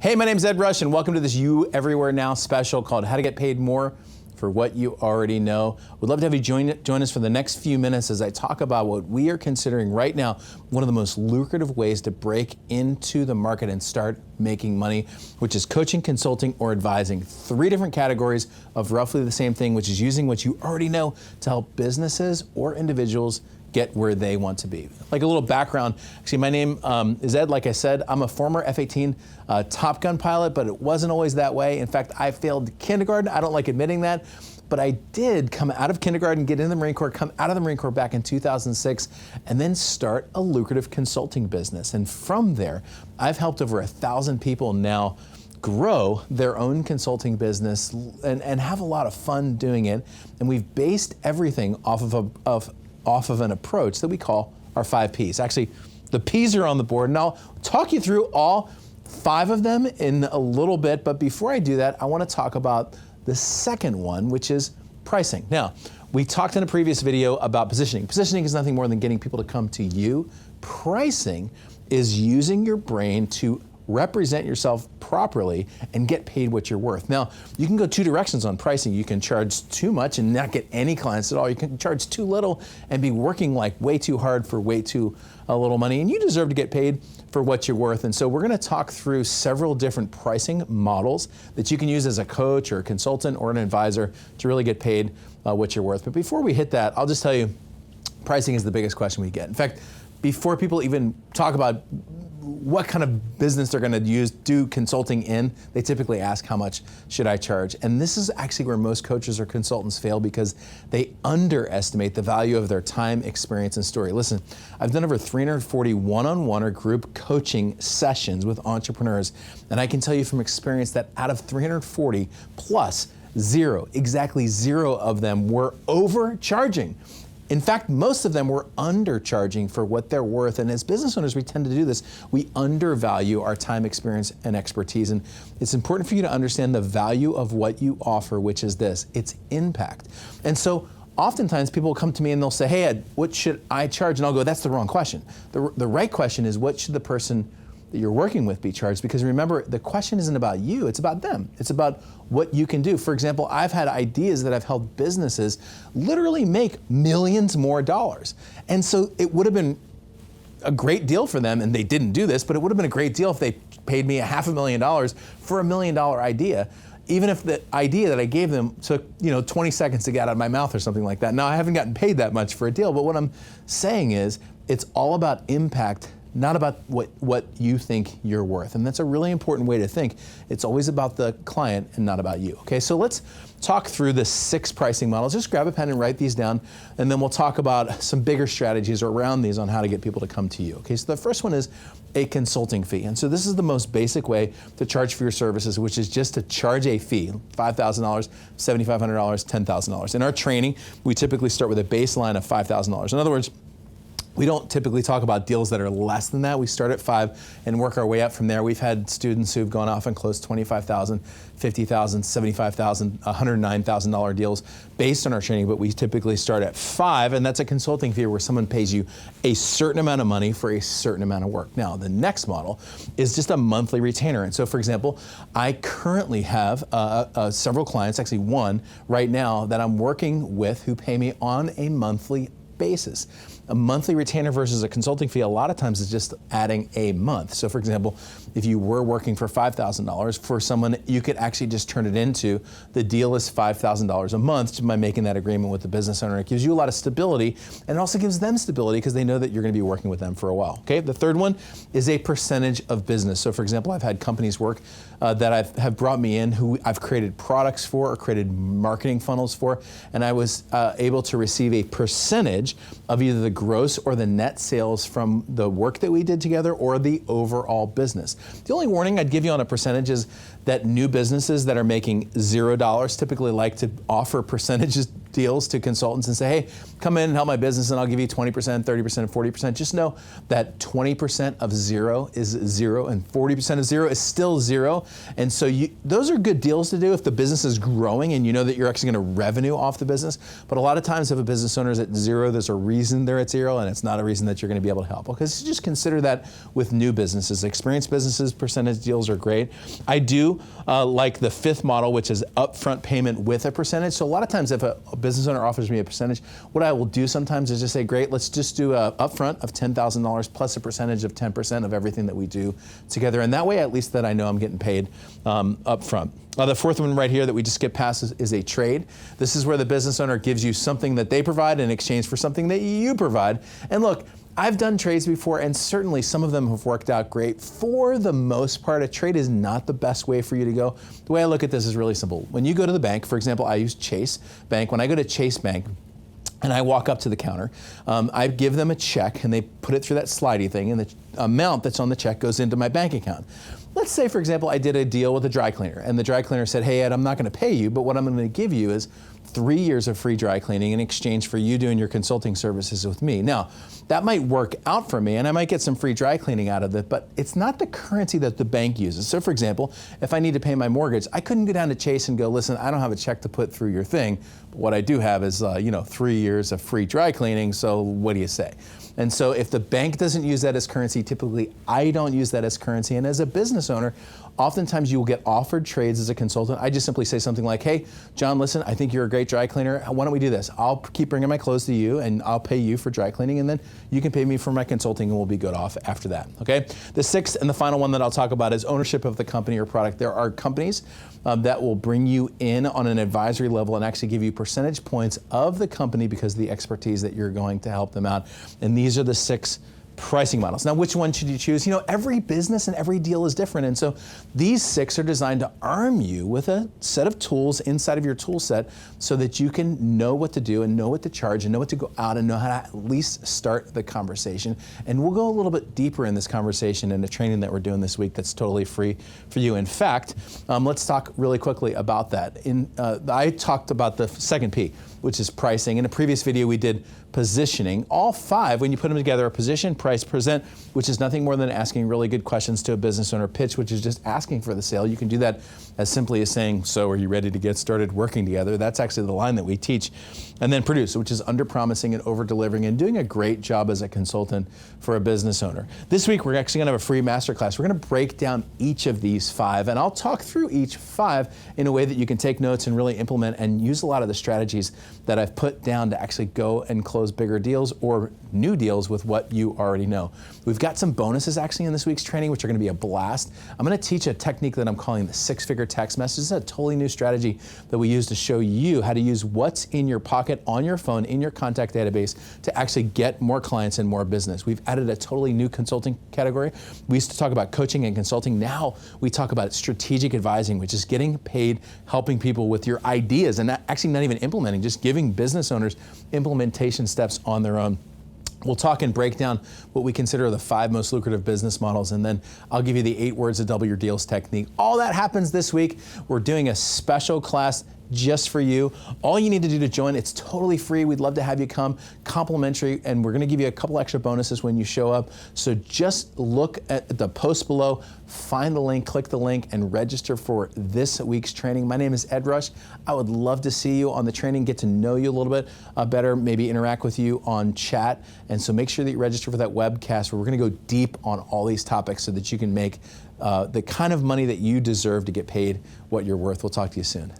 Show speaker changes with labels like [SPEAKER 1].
[SPEAKER 1] Hey, my name's Ed Rush, and welcome to this You Everywhere Now special called How to Get Paid More for What You Already Know. We'd love to have you join us for the next few minutes as I talk about what we are considering right now one of the most lucrative ways to break into the market and start making money, which is coaching, consulting, or advising. 3 different categories of roughly the same thing, which is using what you already know to help businesses or individuals get where they want to be. Like a little background, actually my name is Ed, like I said. I'm a former F-18 Top Gun pilot, but it wasn't always that way. In fact, I failed kindergarten. I don't like admitting that, but I did come out of kindergarten, get in the Marine Corps, come out of the Marine Corps back in 2006, and then start a lucrative consulting business. And from there, I've helped over 1,000 people now grow their own consulting business and have a lot of fun doing it. And we've based everything off of an approach that we call our 5 Ps. Actually, the Ps are on the board, and I'll talk you through all 5 of them in a little bit, but before I do that, I want to talk about the second one, which is pricing. Now, we talked in a previous video about positioning. Positioning is nothing more than getting people to come to you. Pricing is using your brain to represent yourself properly and get paid what you're worth. Now, you can go 2 directions on pricing. You can charge too much and not get any clients at all. You can charge too little and be working like way too hard for way too little money, and you deserve to get paid for what you're worth. And so we're gonna talk through several different pricing models that you can use as a coach or a consultant or an advisor to really get paid what you're worth. But before we hit that, I'll just tell you, pricing is the biggest question we get. In fact, before people even talk about what kind of business they're going to do consulting in, they typically ask, how much should I charge? And this is actually where most coaches or consultants fail, because they underestimate the value of their time, experience, and story. Listen, I've done over 340 one-on-one or group coaching sessions with entrepreneurs, and I can tell you from experience that out of 340 plus, exactly zero of them were overcharging. In fact, most of them were undercharging for what they're worth. And as business owners, we tend to do this. We undervalue our time, experience, and expertise. And it's important for you to understand the value of what you offer, which is this: it's impact. And so oftentimes people will come to me and they'll say, hey, Ed, what should I charge? And I'll go, that's the wrong question. The right question is, what should the person that you're working with be charged? Because remember, the question isn't about you, it's about them. It's about what you can do. For example, I've had ideas that I've helped businesses literally make millions more dollars. And so it would have been a great deal for them, and they didn't do this, but it would have been a great deal if they paid me $500,000 for a $1 million idea, even if the idea that I gave them took 20 seconds to get out of my mouth or something like that. Now, I haven't gotten paid that much for a deal, but what I'm saying is it's all about impact, not about what you think you're worth. And that's a really important way to think. It's always about the client and not about you. Okay, so let's talk through the 6 pricing models. Just grab a pen and write these down, and then we'll talk about some bigger strategies around these on how to get people to come to you. Okay, so the first one is a consulting fee. And so this is the most basic way to charge for your services, which is just to charge a fee: $5,000, $7,500, $10,000. In our training, we typically start with a baseline of $5,000. In other words, we don't typically talk about deals that are less than that. We start at 5 and work our way up from there. We've had students who've gone off and closed $25,000, $50,000, $75,000, $109,000 deals based on our training, but we typically start at 5, and that's a consulting fee where someone pays you a certain amount of money for a certain amount of work. Now, the next model is just a monthly retainer. And so, for example, I currently have several clients, actually one right now, that I'm working with who pay me on a monthly basis. A monthly retainer versus a consulting fee a lot of times is just adding a month. So for example, if you were working for $5,000 for someone, you could actually just turn it into the deal is $5,000 a month by making that agreement with the business owner. It gives you a lot of stability, and it also gives them stability because they know that you're going to be working with them for a while. Okay, the third one is a percentage of business. So for example, I've had companies work that have brought me in who I've created products for or created marketing funnels for, and I was able to receive a percentage of either the gross or the net sales from the work that we did together or the overall business. The only warning I'd give you on a percentage is that new businesses that are making $0 typically like to offer percentages deals to consultants and say, hey, come in and help my business and I'll give you 20%, 30%, 40%. Just know that 20% of zero is zero and 40% of zero is still zero. And so those are good deals to do if the business is growing and you know that you're actually going to revenue off the business. But a lot of times if a business owner is at zero, there's a reason they're at zero, and it's not a reason that you're going to be able to help. Because just consider that with new businesses. Experienced businesses, percentage deals are great. I do like the fifth model, which is upfront payment with a percentage. So a lot of times if a business owner offers me a percentage, what I will do sometimes is just say, great, let's just do a upfront of $10,000 plus a percentage of 10% of everything that we do together. And that way, at least that I know I'm getting paid upfront. The fourth one right here that we just skipped past is a trade. This is where the business owner gives you something that they provide in exchange for something that you provide. And look, I've done trades before, and certainly some of them have worked out great. For the most part, a trade is not the best way for you to go. The way I look at this is really simple. When you go to the bank, for example, I use Chase Bank. When I go to Chase Bank, and I walk up to the counter, I give them a check and they put it through that slidey thing, and the amount that's on the check goes into my bank account. Let's say, for example, I did a deal with a dry cleaner and the dry cleaner said, hey Ed, I'm not going to pay you, but what I'm going to give you is 3 years of free dry cleaning in exchange for you doing your consulting services with me. Now, that might work out for me and I might get some free dry cleaning out of it, but it's not the currency that the bank uses. So for example, if I need to pay my mortgage, I couldn't go down to Chase and go, listen, I don't have a check to put through your thing, but what I do have is 3 years of free dry cleaning, so what do you say? And so if the bank doesn't use that as currency, typically I don't use that as currency. And as a business owner, oftentimes you will get offered trades as a consultant. I just simply say something like, hey, John, listen, I think you're a great dry cleaner. Why don't we do this? I'll keep bringing my clothes to you and I'll pay you for dry cleaning, and then you can pay me for my consulting and we'll be good off after that, okay? The sixth and the final one that I'll talk about is ownership of the company or product. There are companies that will bring you in on an advisory level and actually give you percentage points of the company because of the expertise that you're going to help them out. And these are the 6 pricing models. Now, which one should you choose? Every business and every deal is different. And so these 6 are designed to arm you with a set of tools inside of your tool set so that you can know what to do and know what to charge and know what to go out and know how to at least start the conversation. And we'll go a little bit deeper in this conversation in the training that we're doing this week that's totally free for you. In fact, let's talk really quickly about that. I talked about the second P, which is pricing. In a previous video, we did positioning. All 5, when you put them together, are position, price, present, which is nothing more than asking really good questions to a business owner. Pitch, which is just asking for the sale. You can do that as simply as saying, so are you ready to get started working together? That's actually the line that we teach. And then produce, which is under-promising and over-delivering and doing a great job as a consultant for a business owner. This week, we're actually gonna have a free masterclass. We're gonna break down each of these 5, and I'll talk through each 5 in a way that you can take notes and really implement and use a lot of the strategies that I've put down to actually go and close bigger deals or new deals with what you already know. We've got some bonuses actually in this week's training, which are going to be a blast. I'm going to teach a technique that I'm calling the 6-figure text message. This is a totally new strategy that we use to show you how to use what's in your pocket, on your phone, in your contact database to actually get more clients and more business. We've added a totally new consulting category. We used to talk about coaching and consulting. Now we talk about strategic advising, which is getting paid, helping people with your ideas and actually not even implementing, just giving business owners implementation steps on their own. We'll talk and break down what we consider the 5 most lucrative business models, and then I'll give you the 8 words to double your deals technique. All that happens this week. We're doing a special class just for you. All you need to do to join, it's totally free. We'd love to have you come, complimentary, and we're gonna give you a couple extra bonuses when you show up. So just look at the post below, find the link, click the link, and register for this week's training. My name is Ed Rush. I would love to see you on the training, get to know you a little bit better, maybe interact with you on chat. And so make sure that you register for that webcast where we're gonna go deep on all these topics so that you can make the kind of money that you deserve to get paid what you're worth. We'll talk to you soon.